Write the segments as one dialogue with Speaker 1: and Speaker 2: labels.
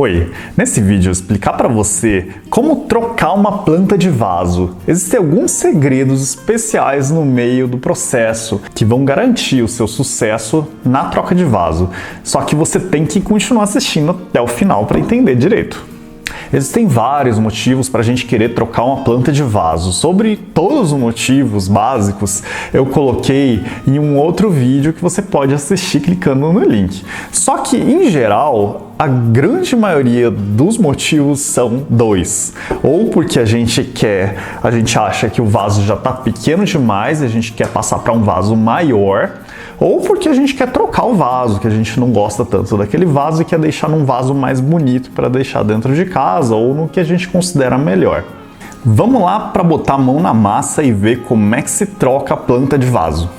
Speaker 1: Oi, nesse vídeo eu vou explicar para você como trocar uma planta de vaso. Existem alguns segredos especiais no meio do processo que vão garantir o seu sucesso na troca de vaso. Só que você tem que continuar assistindo até o final para entender direito. Existem vários motivos para a gente querer trocar uma planta de vaso. Sobre todos os motivos básicos, eu coloquei em um outro vídeo que você pode assistir clicando no link. Só que, em geral, a grande maioria dos motivos são dois. Ou porque a gente acha que o vaso já está pequeno demais e a gente quer passar para um vaso maior, ou porque a gente quer trocar o vaso, que a gente não gosta tanto daquele vaso e quer deixar num vaso mais bonito para deixar dentro de casa ou no que a gente considera melhor. Vamos lá para botar a mão na massa e ver como é que se troca a planta de vaso.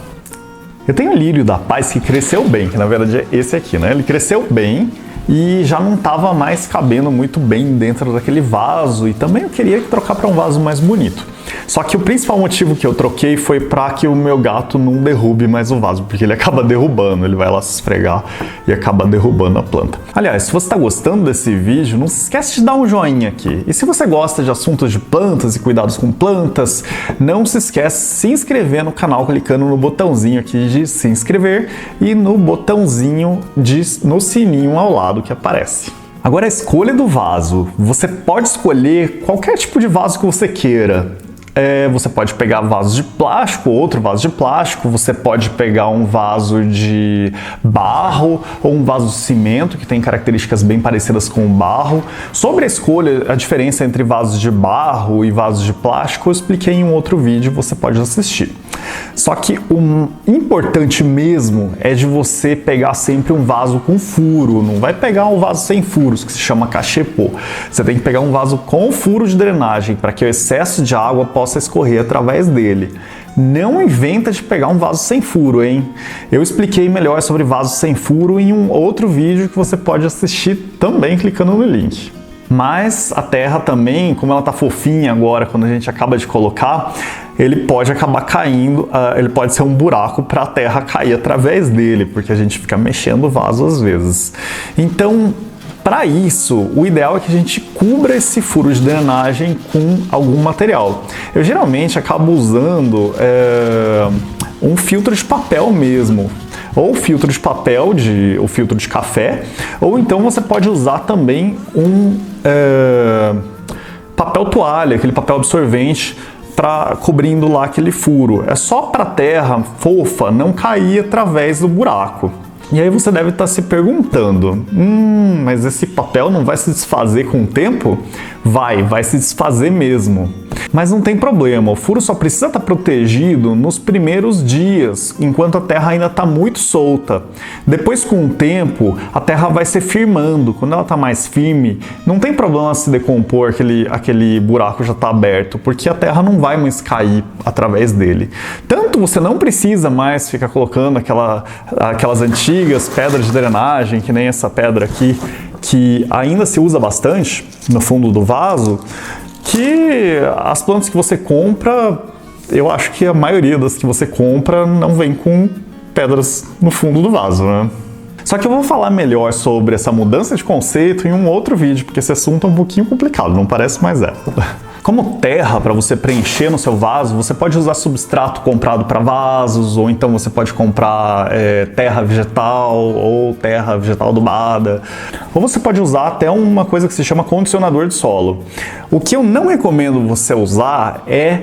Speaker 1: Eu tenho o lírio da paz que cresceu bem, que na verdade é esse aqui, né? Ele cresceu bem e já não estava mais cabendo muito bem dentro daquele vaso e também eu queria trocar para um vaso mais bonito. Só que o principal motivo que eu troquei foi para que o meu gato não derrube mais o vaso, porque ele acaba derrubando, ele vai lá se esfregar e acaba derrubando a planta. Aliás, se você está gostando desse vídeo, não se esquece de dar um joinha aqui. E se você gosta de assuntos de plantas e cuidados com plantas, não se esquece de se inscrever no canal clicando no botãozinho aqui de se inscrever e no botãozinho no sininho ao lado que aparece. Agora, a escolha do vaso. Você pode escolher qualquer tipo de vaso que você queira. Você pode pegar vasos de plástico, outro vaso de plástico, você pode pegar um vaso de barro ou um vaso de cimento, que tem características bem parecidas com o barro. Sobre a escolha, a diferença entre vasos de barro e vasos de plástico, eu expliquei em um outro vídeo, você pode assistir. Só que o importante mesmo é de você pegar sempre um vaso com furo, não vai pegar um vaso sem furos, que se chama cachepô. Você tem que pegar um vaso com furo de drenagem, para que o excesso de água possa escorrer através dele. Não inventa de pegar um vaso sem furo, hein? Eu expliquei melhor sobre vasos sem furo em um outro vídeo que você pode assistir também clicando no link. Mas a terra também, como ela tá fofinha agora, quando a gente acaba de colocar, ele pode acabar caindo, ele pode ser um buraco para a terra cair através dele, porque a gente fica mexendo o vaso às vezes. Então, para isso, o ideal é que a gente cubra esse furo de drenagem com algum material. Eu geralmente acabo usando um filtro de papel mesmo, ou filtro de papel, ou filtro de café, ou então você pode usar também um papel toalha, aquele papel absorvente, cobrindo lá aquele furo. É só para a terra fofa não cair através do buraco. E aí você deve estar se perguntando, mas esse papel não vai se desfazer com o tempo? Vai se desfazer mesmo. Mas não tem problema, o furo só precisa estar protegido nos primeiros dias, enquanto a terra ainda está muito solta. Depois, com o tempo, a terra vai se firmando. Quando ela está mais firme, não tem problema se decompor, aquele buraco já está aberto, porque a terra não vai mais cair através dele. Tanto você não precisa mais ficar colocando aquelas antigas pedras de drenagem, que nem essa pedra aqui, que ainda se usa bastante no fundo do vaso, que as plantas que você compra, eu acho que a maioria das que você compra não vem com pedras no fundo do vaso, né? Só que eu vou falar melhor sobre essa mudança de conceito em um outro vídeo, porque esse assunto é um pouquinho complicado, não parece, mas é. Como terra para você preencher no seu vaso, você pode usar substrato comprado para vasos, ou então você pode comprar terra vegetal ou terra vegetal adubada, ou você pode usar até uma coisa que se chama condicionador de solo. O que eu não recomendo você usar é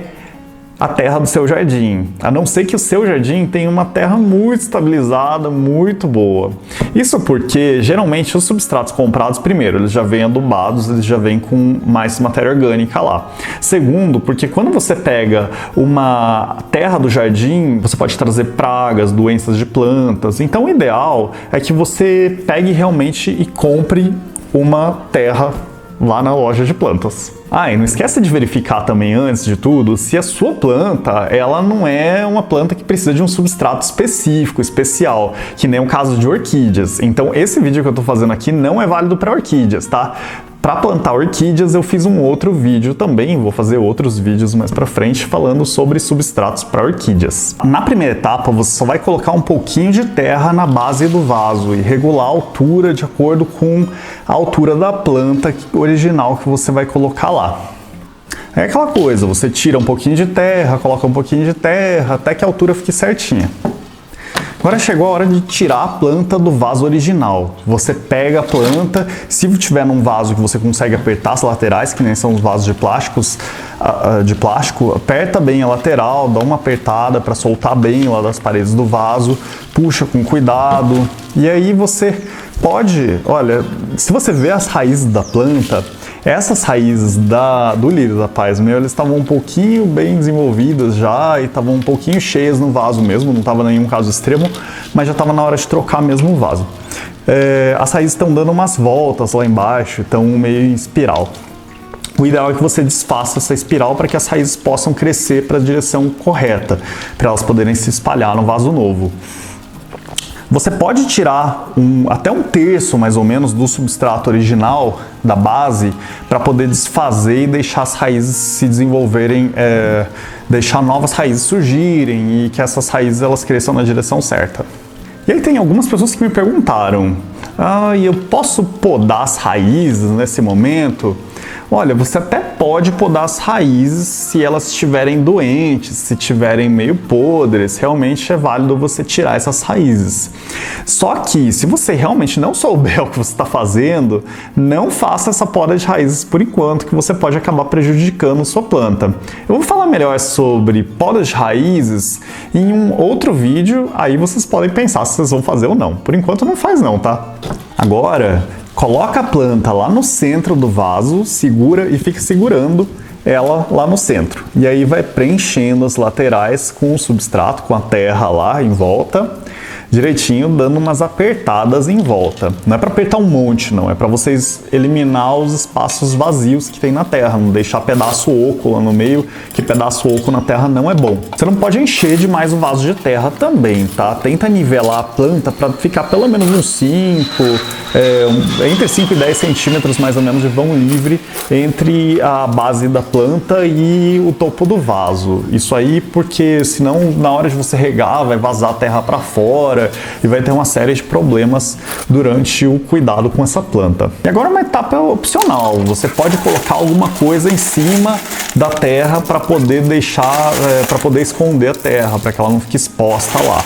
Speaker 1: a terra do seu jardim, a não ser que o seu jardim tenha uma terra muito estabilizada, muito boa. Isso porque, geralmente, os substratos comprados, primeiro, eles já vêm adubados, eles já vêm com mais matéria orgânica lá. Segundo, porque quando você pega uma terra do jardim, você pode trazer pragas, doenças de plantas. Então, o ideal é que você pegue realmente e compre uma terra lá na loja de plantas. E não esqueça de verificar também, antes de tudo, se a sua planta, ela não é uma planta que precisa de um substrato específico, especial, que nem o caso de orquídeas. Então, esse vídeo que eu tô fazendo aqui não é válido para orquídeas, tá? Para plantar orquídeas eu fiz um outro vídeo também, vou fazer outros vídeos mais para frente falando sobre substratos para orquídeas. Na primeira etapa você só vai colocar um pouquinho de terra na base do vaso e regular a altura de acordo com a altura da planta original que você vai colocar lá. É aquela coisa, você tira um pouquinho de terra, coloca um pouquinho de terra, até que a altura fique certinha. Agora chegou a hora de tirar a planta do vaso original. Você pega a planta, se tiver num vaso que você consegue apertar as laterais, que nem são os vasos de plástico, aperta bem a lateral, dá uma apertada para soltar bem lá das paredes do vaso, puxa com cuidado. E aí você pode, olha, se você vê as raízes da planta, essas raízes do lírio da paz meu, eles estavam um pouquinho bem desenvolvidas já e estavam um pouquinho cheias no vaso mesmo, não estava nenhum caso extremo, mas já estava na hora de trocar mesmo o vaso. As raízes estão dando umas voltas lá embaixo, estão meio em espiral. O ideal é que você desfaça essa espiral para que as raízes possam crescer para a direção correta, para elas poderem se espalhar no vaso novo. Você pode tirar até um terço, mais ou menos, do substrato original, da base, para poder desfazer e deixar as raízes se desenvolverem, deixar novas raízes surgirem e que essas raízes elas cresçam na direção certa. E aí tem algumas pessoas que me perguntaram, eu posso podar as raízes nesse momento? Olha, você até pode podar as raízes se elas estiverem doentes, se estiverem meio podres, realmente é válido você tirar essas raízes. Só que, se você realmente não souber o que você está fazendo, não faça essa poda de raízes por enquanto, que você pode acabar prejudicando sua planta. Eu vou falar melhor sobre poda de raízes em um outro vídeo, aí vocês podem pensar se vocês vão fazer ou não. Por enquanto não faz não, tá? Agora, coloca a planta lá no centro do vaso, segura e fica segurando ela lá no centro. E aí vai preenchendo as laterais com o substrato, com a terra lá em volta, direitinho, dando umas apertadas em volta. Não é para apertar um monte, não. É para vocês eliminar os espaços vazios que tem na terra, não deixar pedaço oco lá no meio, que pedaço oco na terra não é bom. Você não pode encher demais o vaso de terra também, tá? Tenta nivelar a planta para ficar pelo menos uns entre 5 e 10 centímetros mais ou menos de vão livre entre a base da planta e o topo do vaso. Isso aí porque senão na hora de você regar vai vazar a terra para fora e vai ter uma série de problemas durante o cuidado com essa planta. E agora uma etapa opcional, você pode colocar alguma coisa em cima da terra para poder deixar, para poder esconder a terra, para que ela não fique exposta lá.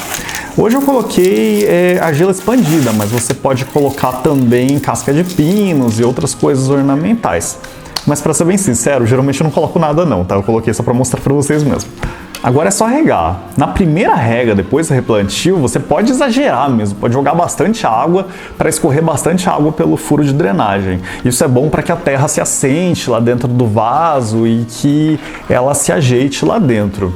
Speaker 1: Hoje eu coloquei argila expandida, mas você pode colocar também casca de pinos e outras coisas ornamentais. Mas para ser bem sincero, geralmente eu não coloco nada não, tá? Eu coloquei só para mostrar para vocês mesmo. Agora é só regar. Na primeira rega, depois do replantio, você pode exagerar mesmo, pode jogar bastante água para escorrer bastante água pelo furo de drenagem. Isso é bom para que a terra se assente lá dentro do vaso e que ela se ajeite lá dentro.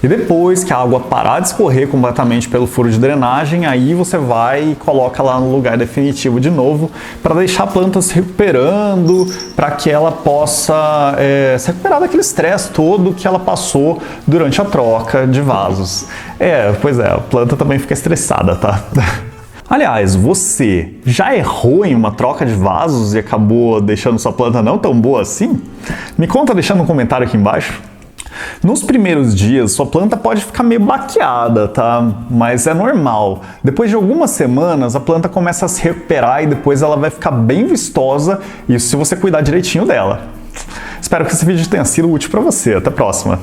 Speaker 1: E depois que a água parar de escorrer completamente pelo furo de drenagem, aí você vai e coloca lá no lugar definitivo de novo para deixar a planta se recuperando, para que ela possa se recuperar daquele estresse todo que ela passou durante a troca de vasos. Pois é, a planta também fica estressada, tá? Aliás, você já errou em uma troca de vasos e acabou deixando sua planta não tão boa assim? Me conta deixando um comentário aqui embaixo. Nos primeiros dias, sua planta pode ficar meio baqueada, tá? Mas é normal. Depois de algumas semanas, a planta começa a se recuperar e depois ela vai ficar bem vistosa, isso se você cuidar direitinho dela. Espero que esse vídeo tenha sido útil para você. Até a próxima!